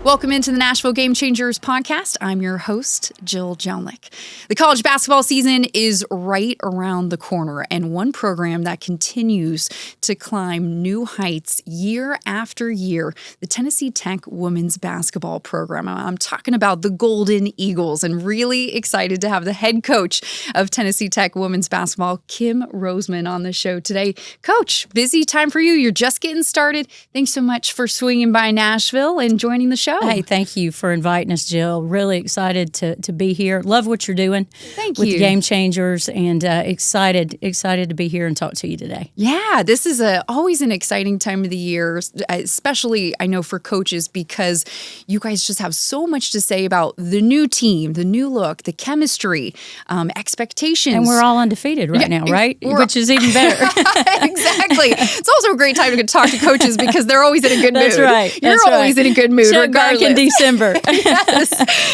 Welcome into the Nashville Game Changers podcast. I'm your host, Jill Jelnick. The college basketball season is right around the corner, and one program that continues to climb new heights year after year, the Tennessee Tech women's basketball program. I'm talking about the Golden Eagles, and really excited to have the head coach of Tennessee Tech women's basketball, Kim Rosamond, on the show today. Coach, busy time for you. You're just getting started. Thanks so much for swinging by Nashville and joining the show. Hey, thank you for inviting us, Jill. Really excited to be here. Love what you're doing. Thank with you. The Game Changers, and excited to be here and talk to you today. Yeah, this is always an exciting time of the year, especially I know for coaches, because you guys just have so much to say about the new team, the new look, the chemistry, expectations. And we're all undefeated right now, right? Which is even better. Exactly. It's also a great time to talk to coaches because they're always in a good mood. That's right. You're always in a good mood, Check regardless. back in December.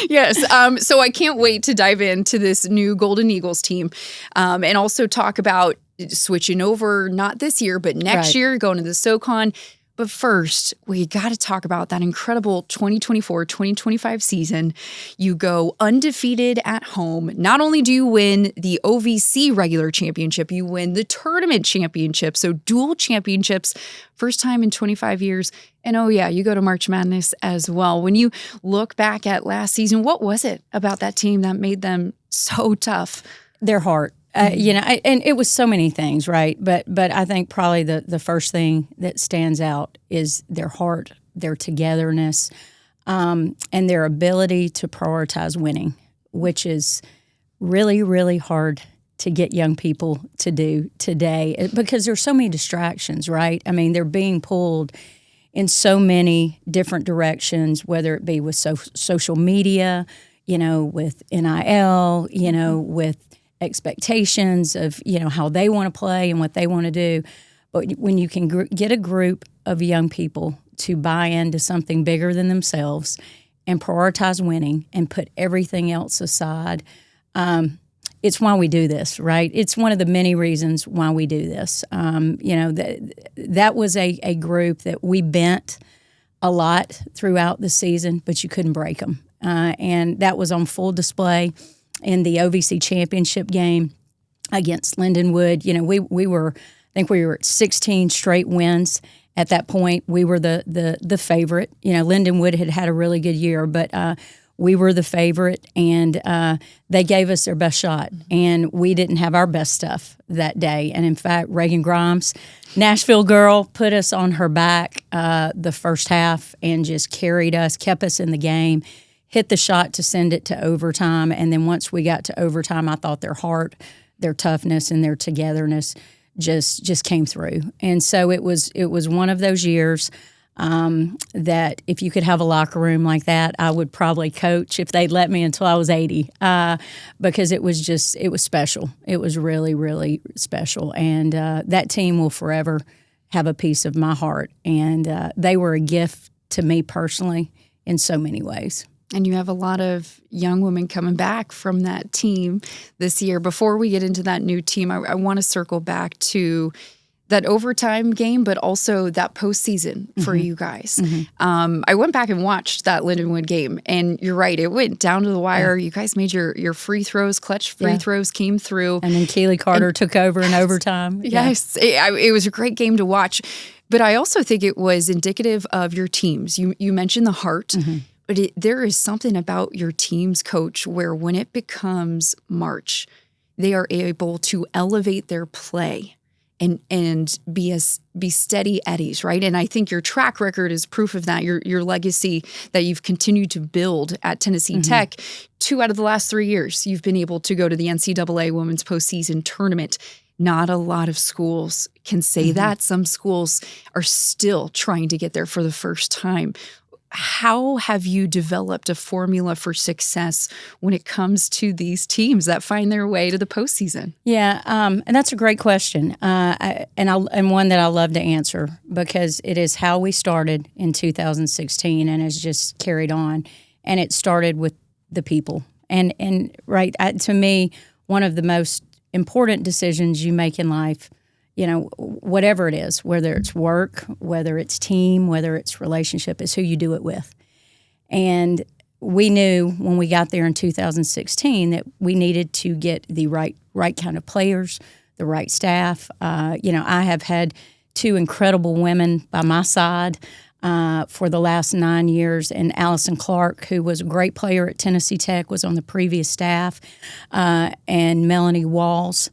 Yes. So I can't wait to dive into this new Golden Eagles team, and also talk about switching over, not this year, but next year, going to the SoCon. But first, we got to talk about that incredible 2024-2025 season. You go undefeated at home. Not only do you win the OVC regular championship, you win the tournament championship. So dual championships, first time in 25 years. And oh yeah, you go to March Madness as well. When you look back at last season, what was it about that team that made them so tough? Their heart. And it was so many things, right? But I think probably the first thing that stands out is their heart, their togetherness, and their ability to prioritize winning, which is really, really hard to get young people to do today because there's so many distractions, right? I mean, they're being pulled in so many different directions, whether it be with social media, with NIL, with expectations of how they want to play and what they want to do. But when you can get a group of young people to buy into something bigger than themselves and prioritize winning and put everything else aside, it's why we do this, right? It's one of the many reasons why we do this. That was a group that we bent a lot throughout the season, but you couldn't break them. And that was on full display in the OVC championship game against Lindenwood. We were at 16 straight wins at that point. We were the favorite. Lindenwood had a really good year, but we were the favorite, and they gave us their best shot, and we didn't have our best stuff that day. And in fact, Reagan Grimes, Nashville girl, put us on her back the first half and just carried us, kept us in the game, hit the shot to send it to overtime. And then once we got to overtime, I thought their heart, their toughness, and their togetherness just came through. And so it was one of those years that if you could have a locker room like that, I would probably coach if they'd let me until I was 80, because it was special. It was really, really special. And that team will forever have a piece of my heart. And they were a gift to me personally in so many ways. And you have a lot of young women coming back from that team this year. Before we get into that new team, I want to circle back to that overtime game, but also that postseason for you guys. Mm-hmm. I went back and watched that Lindenwood game, and you're right, it went down to the wire. Yeah. You guys made your free throws, clutch free throws came through. And then Keely Carter took over in overtime. Yes, it was a great game to watch. But I also think it was indicative of your teams. You mentioned the heart. Mm-hmm. But there is something about your team's coach where when it becomes March, they are able to elevate their play and be steady eddies, right? And I think your track record is proof of that. Your legacy that you've continued to build at Tennessee Tech. 2 out of the last 3 years, you've been able to go to the NCAA Women's Postseason Tournament. Not a lot of schools can say that. Some schools are still trying to get there for the first time. How have you developed a formula for success when it comes to these teams that find their way to the postseason? Yeah, and that's a great question, and one that I love to answer because it is how we started in 2016 and has just carried on. And it started with the people. And to me, one of the most important decisions you make in life, whatever it is, whether it's work, whether it's team, whether it's relationship, is who you do it with. And we knew when we got there in 2016 that we needed to get the right kind of players, the right staff. I have had 2 incredible women by my side for the last 9 years, and Allison Clark, who was a great player at Tennessee Tech, was on the previous staff, and Melanie Walls,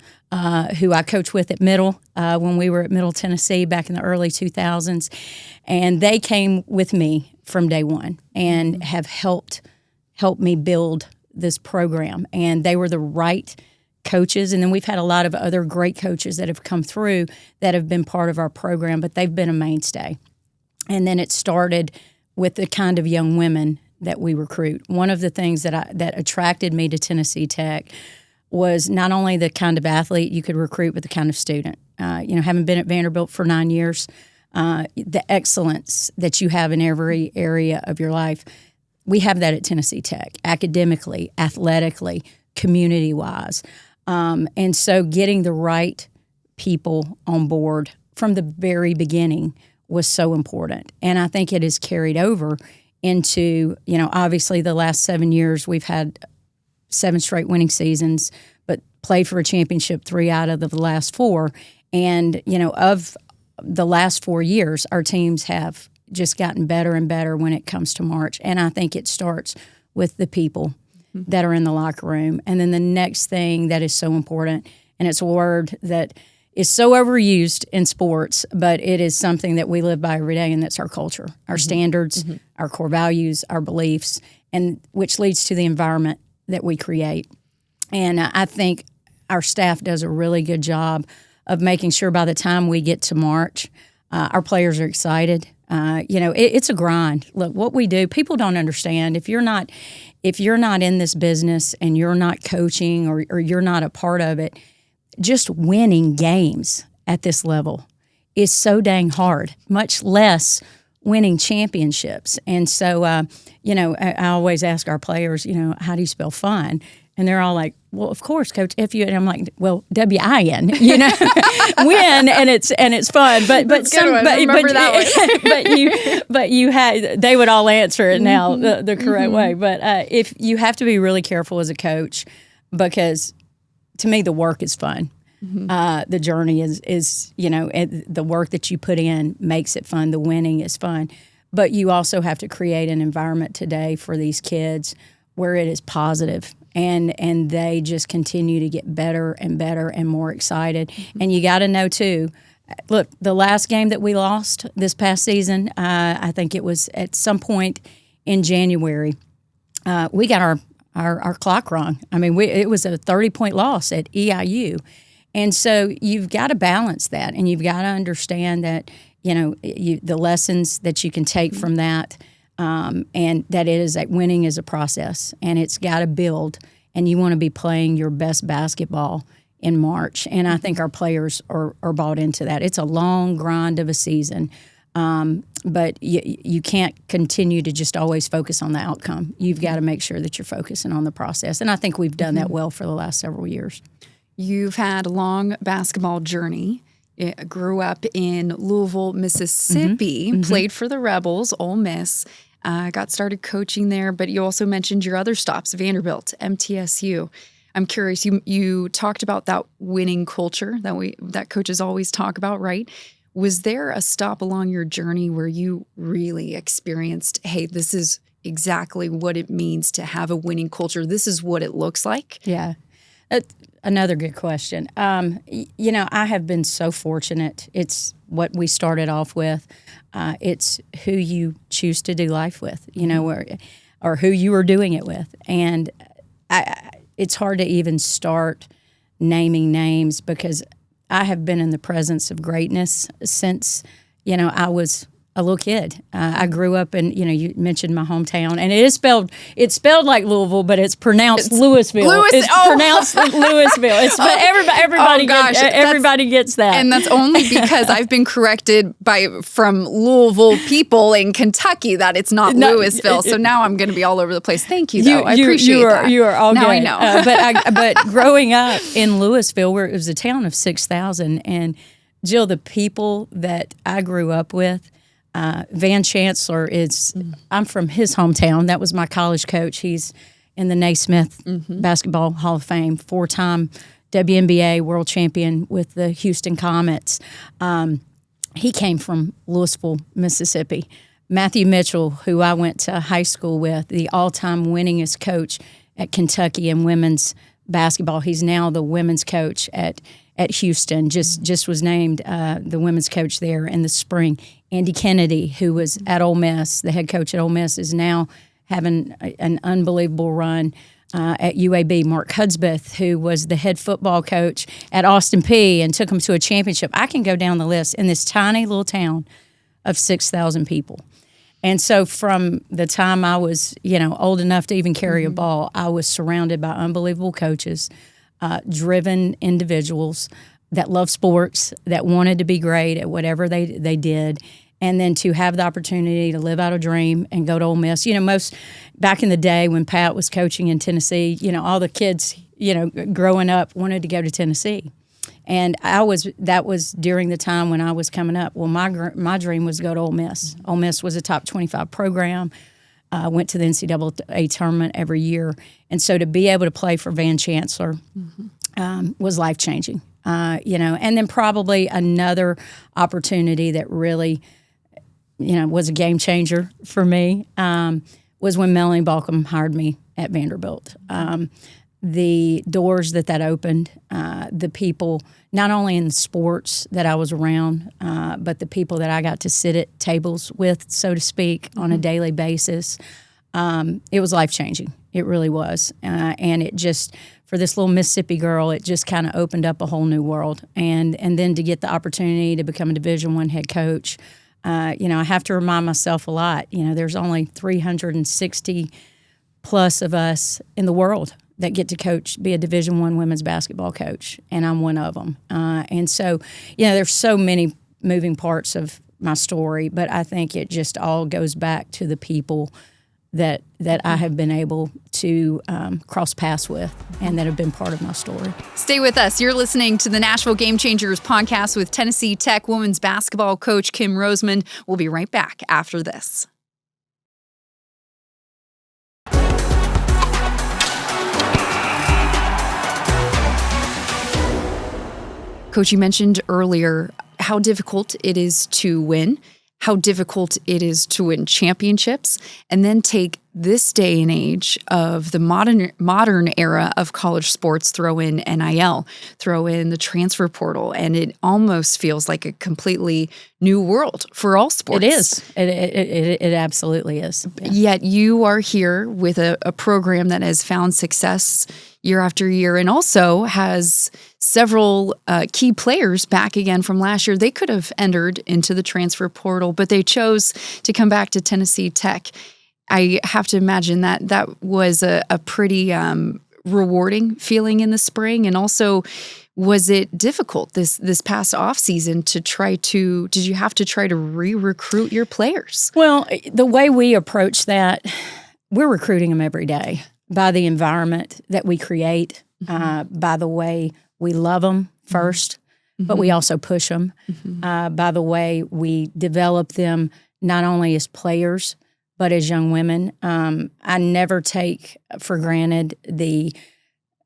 who I coached with at Middle when we were at Middle Tennessee back in the early 2000s. And they came with me from day one and have helped me build this program. And they were the right coaches. And then we've had a lot of other great coaches that have come through that have been part of our program, but they've been a mainstay. And then it started with the kind of young women that we recruit. One of the things that attracted me to Tennessee Tech was not only the kind of athlete you could recruit, but the kind of student. Having been at Vanderbilt for 9 years, the excellence that you have in every area of your life, we have that at Tennessee Tech, academically, athletically, community-wise. And so getting the right people on board from the very beginning was so important. And I think it has carried over into, obviously the last 7 years we've had 7 straight winning seasons, but played for a championship 3 out of the last 4. And, of the last 4 years, our teams have just gotten better and better when it comes to March. And I think it starts with the people that are in the locker room. And then the next thing that is so important, and it's a word that is so overused in sports, but it is something that we live by every day, and that's our culture, our standards, our core values, our beliefs, and which leads to the environment that we create. And I think our staff does a really good job of making sure by the time we get to March, our players are excited. It's a grind. Look, what we do, people don't understand. If you're not in this business and you're not coaching or you're not a part of it, just winning games at this level is so dang hard, much less winning championships. And so, I always ask our players, how do you spell fun? And they're all like, well, of course, Coach, F-U. And I'm like, well, W-I-N, win, and it's fun. But they would all answer it now the correct way. But if you have to be really careful as a coach, because to me, the work is fun. The journey is the work that you put in makes it fun. The winning is fun. But you also have to create an environment today for these kids where it is positive and they just continue to get better and better and more excited. And you got to know, too, look, the last game that we lost this past season, I think it was at some point in January, we got our clock wrong. I mean, it was a 30-point loss at EIU. And so you've got to balance that, and you've got to understand that, the lessons that you can take from that, and that it is that winning is a process, and it's got to build, and you want to be playing your best basketball in March. And I think our players are bought into that. It's a long grind of a season. But you can't continue to just always focus on the outcome. You've got to make sure that you're focusing on the process. And I think we've done that well for the last several years. You've had a long basketball journey. It grew up in Louisville, Mississippi, played for the Rebels, Ole Miss, got started coaching there. But you also mentioned your other stops, Vanderbilt, MTSU. I'm curious, you talked about that winning culture that coaches always talk about, right? Was there a stop along your journey where you really experienced, hey, this is exactly what it means to have a winning culture? This is what it looks like? Yeah. Another good question. I have been so fortunate. It's what we started off with. It's who you choose to do life with, or who you are doing it with. And it's hard to even start naming names because I have been in the presence of greatness since, I was a little kid. I grew up in, you mentioned my hometown, and it's spelled like Louisville, but it's pronounced Louisville. Pronounced Louisville. But everybody gets that. And that's only because I've been corrected from Louisville people in Kentucky that it's not Louisville. So now I'm going to be all over the place. Thank you, though. I appreciate that. You are all now good. I know. But growing up in Louisville, where it was a town of 6,000, and Jill, the people that I grew up with, Van Chancellor is, I'm from his hometown. That was my college coach. He's in the Naismith Basketball Hall of Fame, 4-time WNBA world champion with the Houston Comets. He came from Louisville, Mississippi. Matthew Mitchell, who I went to high school with, the all-time winningest coach at Kentucky in women's basketball. He's now the women's coach at Houston, just was named the women's coach there in the spring. Andy Kennedy, who was at Ole Miss, the head coach at Ole Miss, is now having an unbelievable run at UAB. Mark Hudspeth, who was the head football coach at Austin Peay and took them to a championship. I can go down the list in this tiny little town of 6,000 people. And so from the time I was, old enough to even carry a ball, I was surrounded by unbelievable coaches, driven individuals that loved sports, that wanted to be great at whatever they did. And then to have the opportunity to live out a dream and go to Ole Miss. Most back in the day when Pat was coaching in Tennessee, all the kids, growing up wanted to go to Tennessee. And that was during the time when I was coming up. Well, my dream was to go to Ole Miss. Ole Miss was a top 25 program. Went to the NCAA Tournament every year. And so to be able to play for Van Chancellor was life-changing. And then probably another opportunity that really was a game changer for me was when Melanie Balcom hired me at Vanderbilt. The doors that opened, the people, not only in the sports that I was around, but the people that I got to sit at tables with, so to speak, on a daily basis, it was life-changing. It really was. And it just, for this little Mississippi girl, it just kind of opened up a whole new world. And then to get the opportunity to become a Division I head coach, I have to remind myself a lot, there's only 360 plus of us in the world that get to be a Division I women's basketball coach, and I'm one of them. And so, there's so many moving parts of my story, but I think it just all goes back to the people that I have been able to cross paths with and that have been part of my story. Stay with us. You're listening to the Nashville Game Changers podcast with Tennessee Tech women's basketball coach Kim Rosamond. We'll be right back after this. Coach, you mentioned earlier how difficult it is to win, how difficult it is to win championships, and then take this day and age of the modern era of college sports, throw in NIL, throw in the transfer portal, and it almost feels like a completely new world for all sports. It is. It absolutely is. Yeah. Yet you are here with a program that has found success year after year and also has several key players back again from last year. They could have entered into the transfer portal, but they chose to come back to Tennessee Tech. I have to imagine that was a pretty rewarding feeling in the spring. And also, was it difficult this past off season did you have to try to re-recruit your players? Well, the way we approach that, we're recruiting them every day by the environment that we create, by the way we love them first, but we also push them, by the way we develop them not only as players, but as young women. I never take for granted the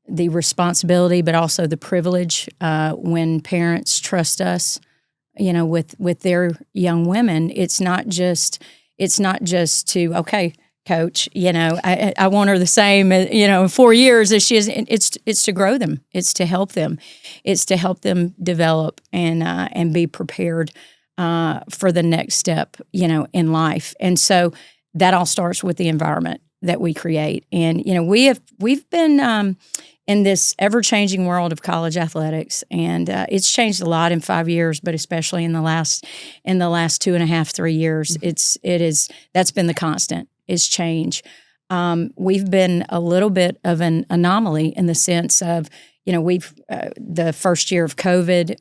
responsibility, but also the privilege when parents trust us, with their young women. It's not just to, okay, coach, I want her the same, in 4 years as she is. It's to grow them. It's to help them. It's to help them develop and be prepared for the next step, in life. And so that all starts with the environment that we create. And, we've been in this ever-changing world of college athletics, and it's changed a lot in 5 years, but especially in the last 2.5, 3 years, that's been the constant, is change. We've been a little bit of an anomaly in the sense of, we've the first year of COVID,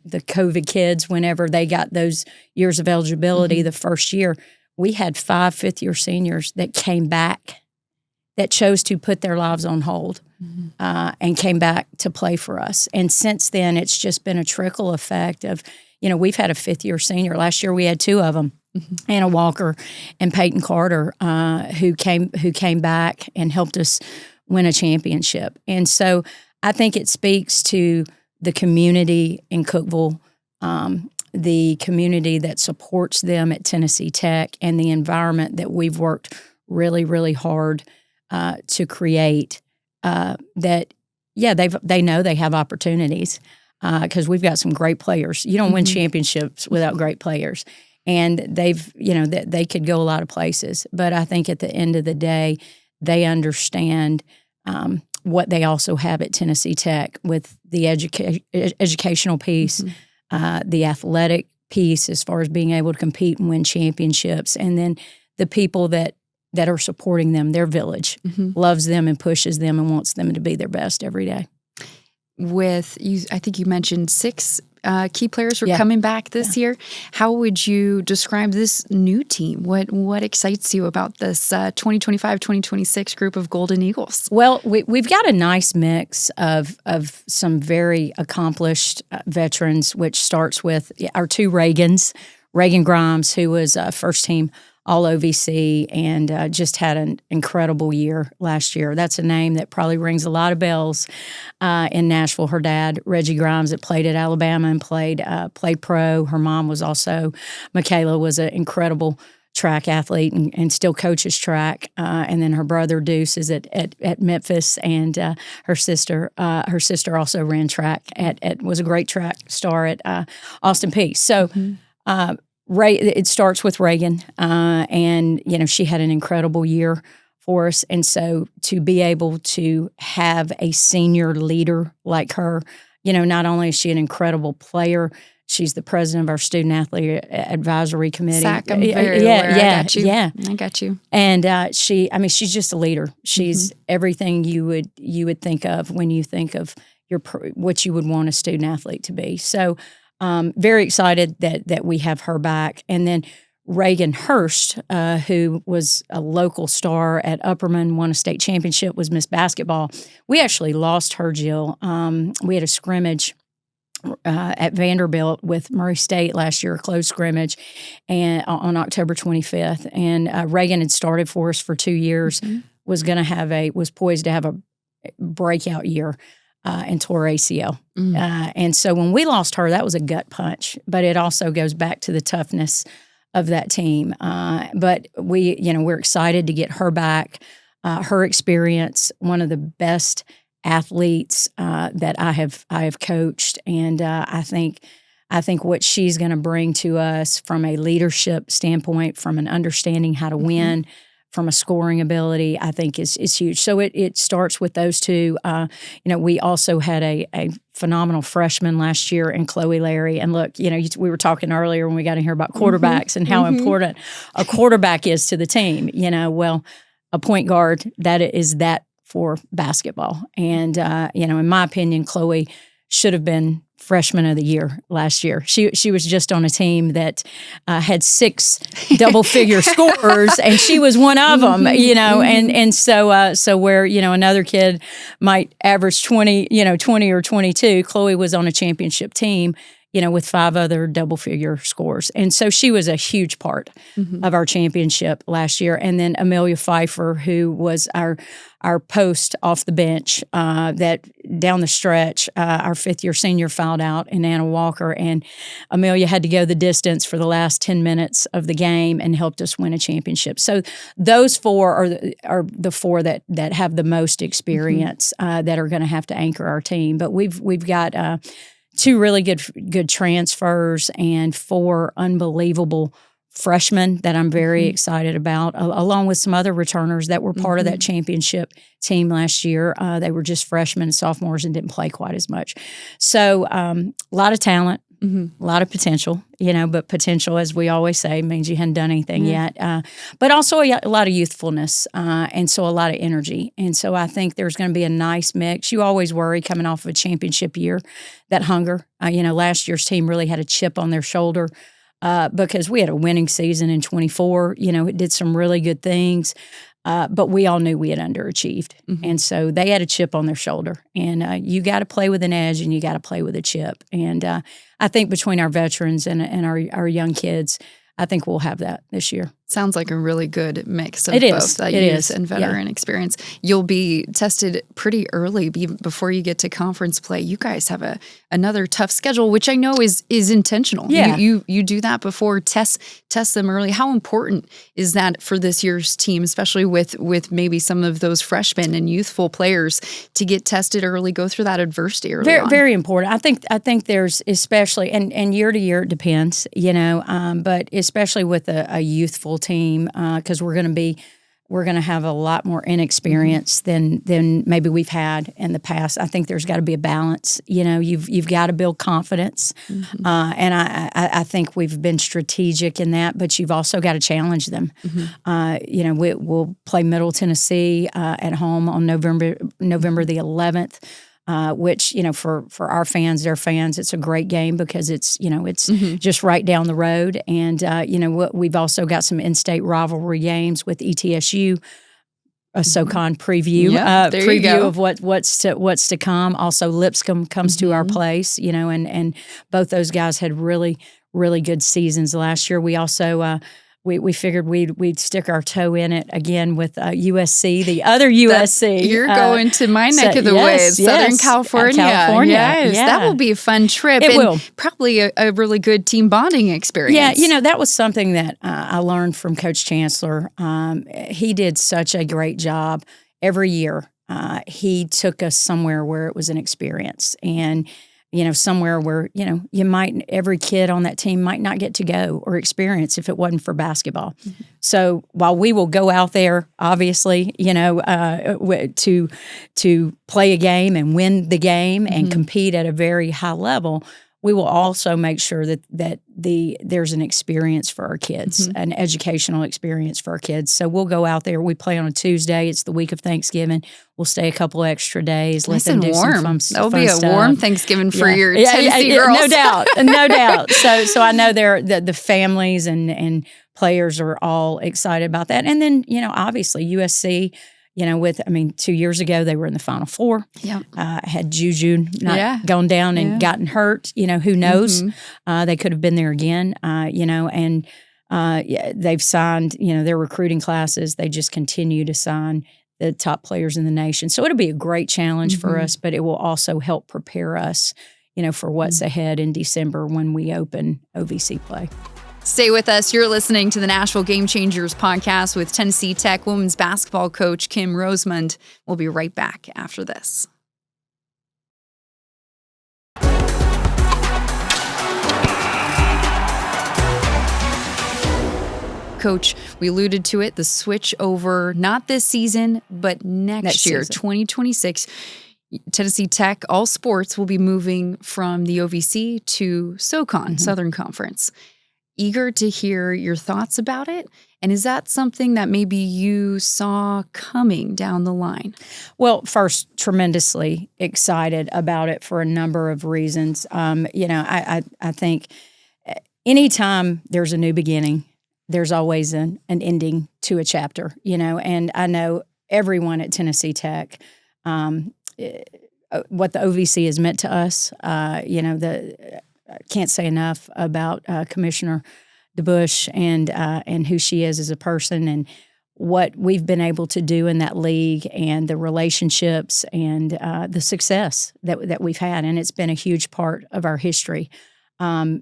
the COVID kids, whenever they got those years of eligibility, the first year, we had 5 fifth-year seniors that came back, that chose to put their lives on hold and came back to play for us. And since then, it's just been a trickle effect of, we've had a fifth-year senior. Last year we had two of them, Anna Walker and Peyton Carter, who came back and helped us win a championship. And so I think it speaks to the community in Cookeville, the community that supports them at Tennessee Tech, and the environment that we've worked really, really hard to create. They know they have opportunities because we've got some great players. You don't win championships without great players, and they could go a lot of places. But I think at the end of the day, they understand what they also have at Tennessee Tech with the educational piece, the athletic piece as far as being able to compete and win championships, and then the people that are supporting them, their village, loves them and pushes them and wants them to be their best every day. With you, I think you mentioned 6 key players were coming back this year. How would you describe this new team? What excites you about this 2025-2026 group of Golden Eagles? Well, we've got a nice mix of some very accomplished veterans, which starts with our 2 Reagans, Reagan Grimes, who was first team all OVC and just had an incredible year last year. That's a name that probably rings a lot of bells in Nashville. Her dad, Reggie Grimes, that played at Alabama and played pro. Her mom was also, Michaela, was an incredible track athlete and still coaches track. And then her brother, Deuce, is at Memphis, and her sister also ran track was a great track star at Austin Peay. So it starts with Reagan, and she had an incredible year for us, and so to be able to have a senior leader like her, not only is she an incredible player, she's the president of our student athlete advisory committee. Zach, I'm very aware. I got you. And she's just a leader. She's everything you would think of when you think of what you would want a student athlete to be. So. Very excited that we have her back. And then Reagan Hurst, who was a local star at Upperman, won a state championship, was Miss Basketball. We actually lost her, Jill. We had a scrimmage at Vanderbilt with Murray State last year, a closed scrimmage, and on October 25th. And Reagan had started for us for 2 years, was poised to have a breakout year. And tore ACL. And so when we lost her, that was a gut punch, but it also goes back to the toughness of that team. But we're excited to get her back. Her experience, one of the best athletes that I have coached, and I think what she's going to bring to us from a leadership standpoint, from an understanding how to win, from a scoring ability, I think is huge. So it starts with those 2. We also had a phenomenal freshman last year in Chloe Larry. And look, we were talking earlier when we got in here about quarterbacks and how important a quarterback is to the team. Well, a point guard, that is that for basketball. And, in my opinion, Chloe should have been freshman of the year last year. She was just on a team that had 6 double-figure scorers, and she was one of them. And so where another kid might average 20 or 22, Chloe was on a championship team, with 5 other double-figure scores. And so she was a huge part of our championship last year. And then Amelia Pfeiffer, who was our post off the bench, that down the stretch, our 5th-year senior fouled out, and Anna Walker. And Amelia had to go the distance for the last 10 minutes of the game and helped us win a championship. So those 4 are the 4 that have the most experience that are going to have to anchor our team. But we've got 2 really good transfers and 4 unbelievable freshmen that I'm very excited about, along with some other returners that were part of that championship team last year. They were just freshmen and sophomores and didn't play quite as much. So a lot of talent, a lot of potential, but potential, as we always say, means you hadn't done anything yet. But also a lot of youthfulness, and so a lot of energy. And so I think there's going to be a nice mix. You always worry coming off of a championship year, that hunger. Last year's team really had a chip on their shoulder because we had a winning season in 24. It did some really good things. But we all knew we had underachieved. And so they had a chip on their shoulder. And you got to play with an edge and you got to play with a chip. And I think between our veterans and our young kids, I think we'll have that this year. Sounds like a really good mix of both youth and veteran experience. You'll be tested pretty early before you get to conference play. You guys have another tough schedule, which I know is intentional. Yeah. You do that before, test them early. How important is that for this year's team, especially with maybe some of those freshmen and youthful players to get tested early, go through that adversity early on? Very important. I think there's especially, and year to year it depends, but especially with a youthful team, because we're going to have a lot more inexperience than maybe we've had in the past. I think there's got to be a balance. You've got to build confidence, and I think we've been strategic in that. But you've also got to challenge them. We'll play Middle Tennessee at home on November the 11th. Which, for our fans, their fans, it's a great game because it's just right down the road. And, we've also got some in-state rivalry games with ETSU, a SoCon preview, of what's to come. Also, Lipscomb comes to our place, and both those guys had really, really good seasons last year. We also we figured we'd stick our toe in it again with USC, the other USC. You're going to my neck of the woods, Southern California. Yes, that will be a fun trip. It will. Probably a really good team bonding experience. Yeah, that was something that I learned from Coach Chancellor. He did such a great job every year. He took us somewhere where it was an experience, and somewhere where, every kid on that team might not get to go or experience if it wasn't for basketball. So while we will go out there, obviously, to play a game and win the game and compete at a very high level, we will also make sure that there's an experience for our kids, an educational experience for our kids. So we'll go out there. We play on a Tuesday. It's the week of Thanksgiving. We'll stay a couple extra days. Nice and warm. That'll be a warm Thanksgiving for your Tennessee girls. No doubt. So I know the families and players are all excited about that. And then, obviously USC, 2 years ago they were in the Final Four. Yeah, had Juju not gone down and gotten hurt. Who knows? They could have been there again. And they've signed. Their recruiting classes. They just continue to sign the top players in the nation. So it'll be a great challenge for us, but it will also help prepare us, for what's ahead in December when we open OVC play. Stay with us. You're listening to the Nashville Game Changers podcast with Tennessee Tech women's basketball coach Kim Rosamond. We'll be right back after this. Coach, we alluded to it, the switch over, not this season, but next year, 2026. Tennessee Tech, all sports will be moving from the OVC to SoCon, Southern Conference. Eager to hear your thoughts about it. And is that something that maybe you saw coming down the line? Well, first, tremendously excited about it for a number of reasons. I think anytime there's a new beginning, there's always an ending to a chapter, and I know everyone at Tennessee Tech, what the OVC has meant to us, I can't say enough about Commissioner DeBusch and who she is as a person and what we've been able to do in that league and the relationships and the success that we've had. And it's been a huge part of our history. But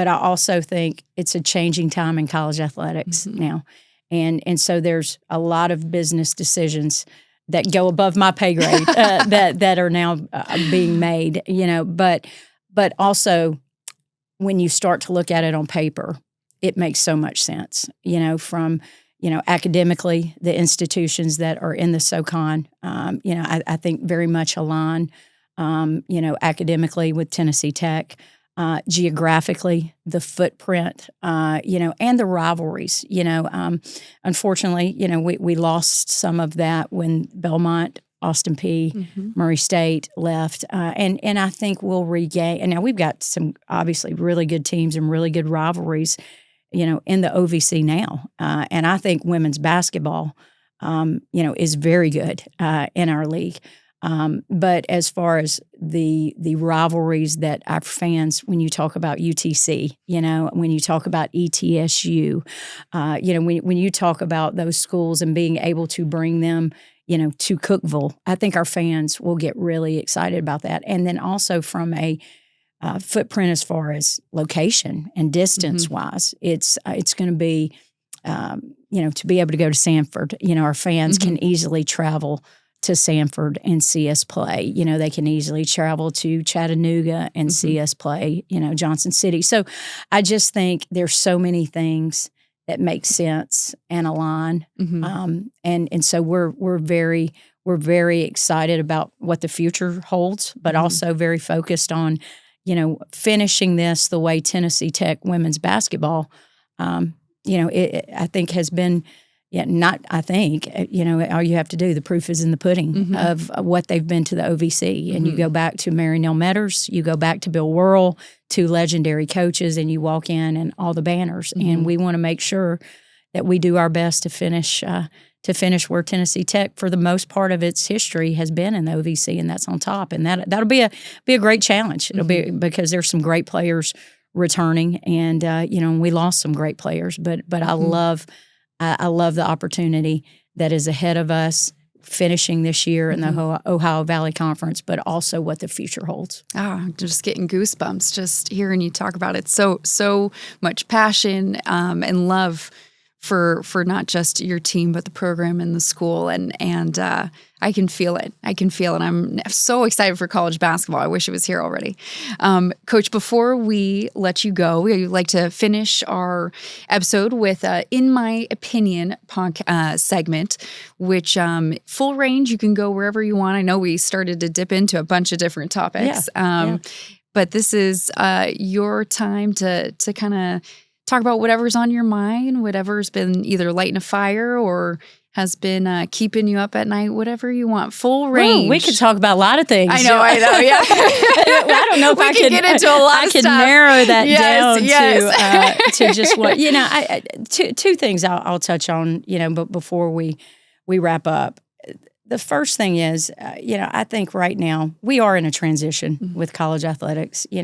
I also think it's a changing time in college athletics now. And so there's a lot of business decisions that go above my pay grade that are now being made, But also, when you start to look at it on paper, it makes so much sense, from, academically, the institutions that are in the SoCon, I think very much align, academically with Tennessee Tech, geographically, the footprint, and the rivalries, unfortunately, we lost some of that when Belmont, Austin Peay, Murray State left. And I think we'll regain. And now we've got some obviously really good teams and really good rivalries, in the OVC now. And I think women's basketball is very good in our league. But as far as the rivalries that our fans, when you talk about UTC, when you talk about ETSU, when you talk about those schools and being able to bring them, to Cookeville, I think our fans will get really excited about that. And then also from a footprint as far as location and distance wise, it's going to be, to be able to go to Sanford. Our fans can easily travel to Sanford and see us play. They can easily travel to Chattanooga and see us play, Johnson City. So I just think there's so many things that make sense and align. And so we're very excited about what the future holds, but also very focused on, finishing this the way Tennessee Tech women's basketball, I think has been. Yeah, all you have to do, the proof is in the pudding of what they've been to the OVC. And you go back to Mary Nell Metters, you go back to Bill Worrell, two legendary coaches, and you walk in and all the banners. And we want to make sure that we do our best to finish where Tennessee Tech, for the most part of its history, has been in the OVC, and that's on top. And that'll be a great challenge. It'll be because there's some great players returning, and we lost some great players. But I love the opportunity that is ahead of us, finishing this year in the Ohio Valley Conference, but also what the future holds. Just getting goosebumps just hearing you talk about it. So much passion and love for not just your team, but the program and the school. And I can feel it. I'm so excited for college basketball. I wish it was here already. Coach, before we let you go, we like to finish our episode with In My Opinion segment, which full range, you can go wherever you want. I know we started to dip into a bunch of different topics, but this is your time to kind of talk about whatever's on your mind, whatever's been either lighting a fire or has been keeping you up at night, whatever you want. Full range. Ooh, we could talk about a lot of things. I know, yeah. I don't know if I can get into a lot of stuff. I can narrow that down to just what, two things I'll touch on, but before we wrap up. The first thing is, I think right now we are in a transition with college athletics. You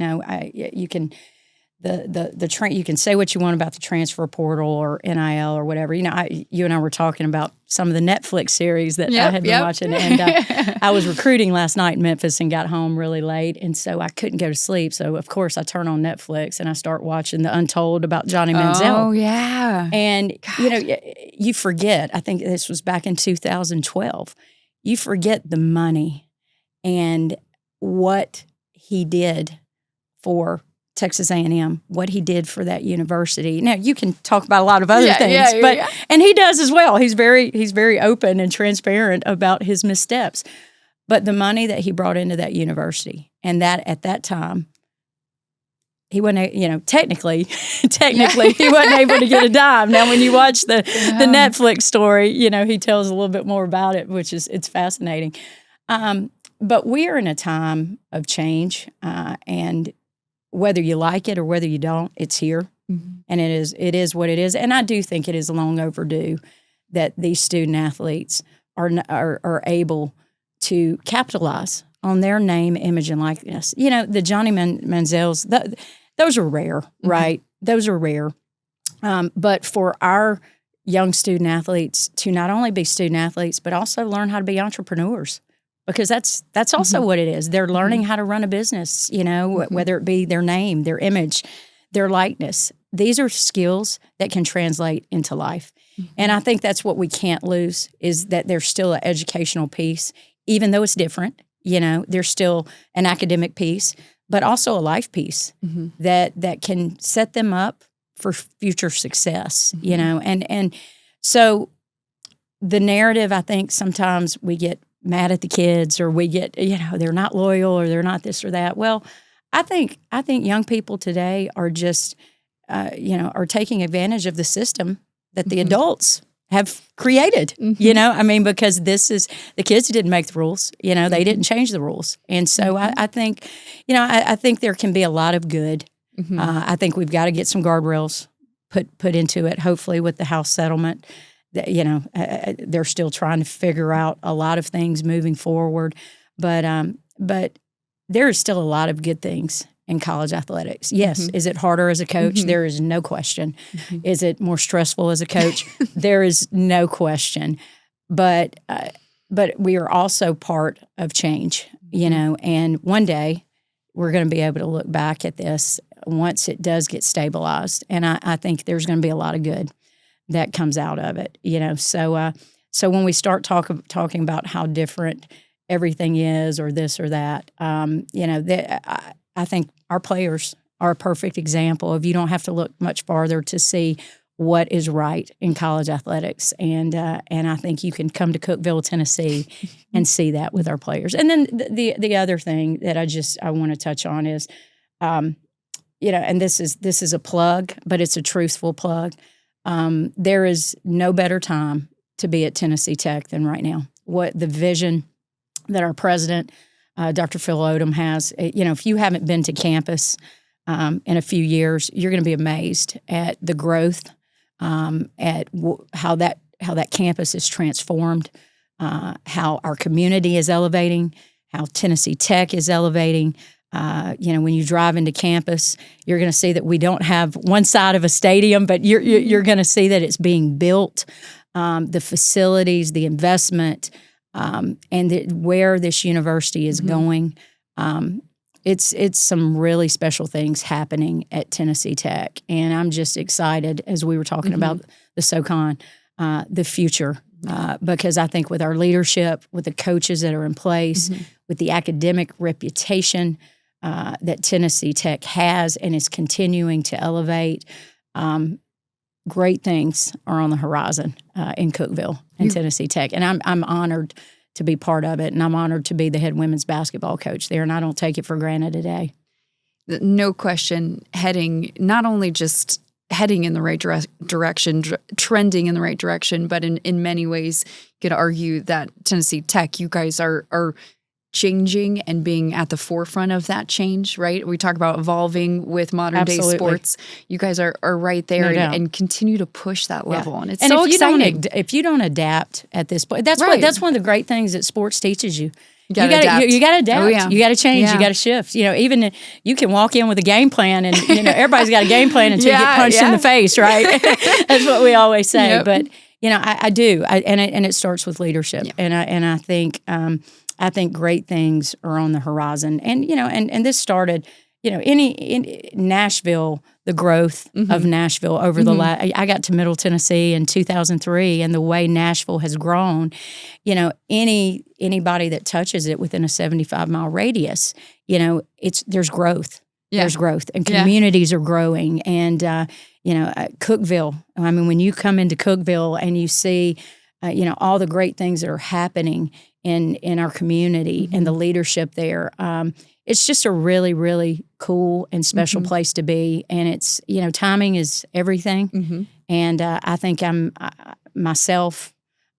can... you can say what you want about the transfer portal or NIL or whatever. You and I were talking about some of the Netflix series that I had been watching, and I was recruiting last night in Memphis and got home really late, and so I couldn't go to sleep. So of course I turn on Netflix and I start watching The Untold about Johnny Manziel. Oh yeah, and you forget. I think this was back in 2012. You forget the money and what he did for Texas A&M, what he did for that university. Now you can talk about a lot of other things, and he does as well. He's very open and transparent about his missteps. But the money that he brought into that university, and that at that time, he wasn't, technically, he wasn't able to get a dime. Now, when you watch the Netflix story, he tells a little bit more about it, which it's fascinating. But we are in a time of change, and whether you like it or whether you don't, it's here, and it is what it is. And I do think it is long overdue that these student athletes are able to capitalize on their name, image, and likeness. The Johnny Manziels, those are rare, right? Those are rare. But for our young student athletes to not only be student athletes, but also learn how to be entrepreneurs. Because that's also what it is. They're learning how to run a business, whether it be their name, their image, their likeness. These are skills that can translate into life. And I think that's what we can't lose, is that there's still an educational piece, even though it's different. There's still an academic piece, but also a life piece that can set them up for future success, And so the narrative, I think sometimes we get mad at the kids, or we get, they're not loyal, or they're not this or that. Well, I think young people today are just, are taking advantage of the system that the adults have created, because the kids didn't make the rules, they didn't change the rules. And so I think, I think there can be a lot of good. I think we've got to get some guardrails put into it, hopefully with the House settlement. they're still trying to figure out a lot of things moving forward. But there is still a lot of good things in college athletics. Yes. Is it harder as a coach? There is no question. Is it more stressful as a coach? There is no question. But we are also part of change, and one day we're going to be able to look back at this once it does get stabilized. And I think there's going to be a lot of good that comes out of it, So when we start talking about how different everything is or this or that, I think our players are a perfect example of you don't have to look much farther to see what is right in college athletics. And I think you can come to Cookeville, Tennessee and see that with our players. And then the other thing that I want to touch on is, and this is a plug, but it's a truthful plug. There is no better time to be at Tennessee Tech than right now. What the vision that our president, Dr. Phil Odom, has, if you haven't been to campus in a few years, you're going to be amazed at the growth, at how that campus is transformed, how our community is elevating, how Tennessee Tech is elevating. When you drive into campus, you're going to see that we don't have one side of a stadium, but you're going to see that it's being built, the facilities, the investment, and where this university is going. It's some really special things happening at Tennessee Tech, and I'm just excited as we were talking about the SoCon, the future, because I think with our leadership, with the coaches that are in place, with the academic reputation that Tennessee Tech has and is continuing to elevate, great things are on the horizon in Cookeville and Tennessee Tech, and I'm honored to be part of it, and I'm honored to be the head women's basketball coach there, and I don't take it for granted today. No question, not only just heading in the right direction, trending in the right direction, but in many ways, you could argue that Tennessee Tech, you guys are changing and being at the forefront of that change, right? We talk about evolving with modern day sports. You guys are right there and continue to push that level. And it's so exciting. If you don't adapt at this point, that's one of the great things that sports teaches you. You got to adapt. Oh, yeah. You got to change. Yeah. You got to shift. Even you can walk in with a game plan, and everybody's got a game plan until you get punched in the face, right? That's what we always say. Yep. But I do, and it starts with leadership. Yep. And I think great things are on the horizon. And and this started, in Nashville, the growth of Nashville over the last. I got to Middle Tennessee in 2003, and the way Nashville has grown, anybody that touches it within a 75-mile radius, there's growth. Yeah. There's growth, and communities are growing. And Cookeville. I mean, when you come into Cookeville and you see, all the great things that are happening in our community and the leadership there. It's just a really, really cool and special place to be. And it's, timing is everything. And I think myself,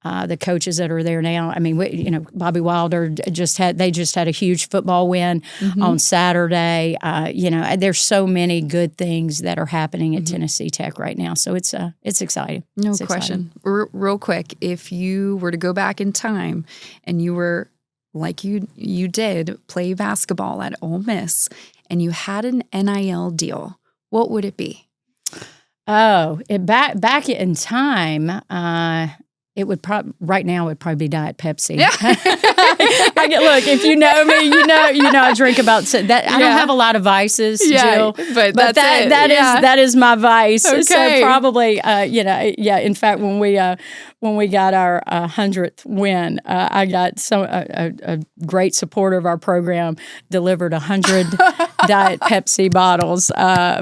the coaches that are there now, I mean, Bobby Wilder just had a huge football win on Saturday. There's so many good things that are happening at Tennessee Tech right now. So it's exciting. No question. Real quick, if you were to go back in time and you were, like you did, play basketball at Ole Miss and you had an NIL deal, what would it be? Oh, back in time, it would right now it would probably be Diet Pepsi. Yeah. Look, if you know me, you know I drink about that. I don't have a lot lot Jill, but that is my vice. Okay. So probably, in fact, when we got our 100th win, I got a great supporter of our program delivered 100 Diet Pepsi bottles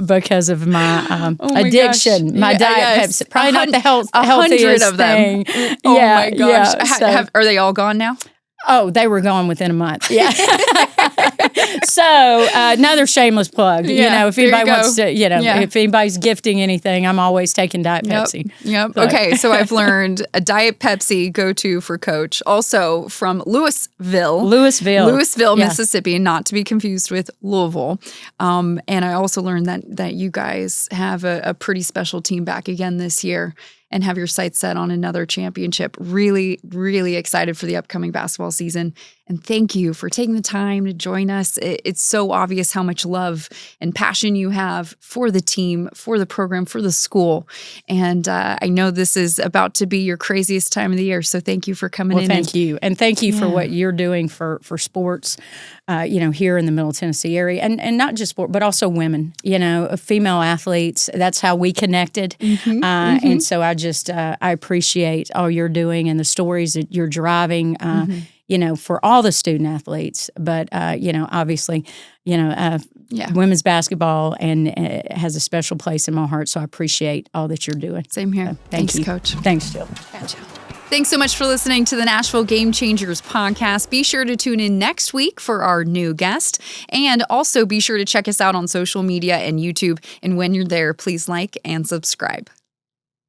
because of my addiction. Gosh. My Diet Pepsi, probably not the healthiest of them. Thing. Oh my gosh! Yeah. Are they all gone now? Oh, they were gone within a month. Yeah. So another shameless plug. Yeah, if anybody wants to, if anybody's gifting anything, I'm always taking Diet Pepsi. Yep. So. Okay. So I've learned a Diet Pepsi go-to for Coach. Also from Louisville, Mississippi, not to be confused with Louisville. And I also learned that you guys have a pretty special team back again this year. and have your sights set on another championship. Really, really excited for the upcoming basketball season. And thank you for taking the time to join us. It's so obvious how much love and passion you have for the team, for the program, for the school. And I know this is about to be your craziest time of the year. So thank you for coming in. Thank you. And thank you for what you're doing for sports, here in the Middle Tennessee area. And not just sport, but also women, female athletes. That's how we connected. And so I appreciate all you're doing and the stories that you're driving, for all the student athletes. But, obviously, women's basketball and has a special place in my heart. So I appreciate all that you're doing. Same here. So, Thanks, Coach. Thanks, Jill. Gotcha. Thanks so much for listening to the Nashville Game Changers podcast. Be sure to tune in next week for our new guest. And also be sure to check us out on social media and YouTube. And when you're there, please like and subscribe.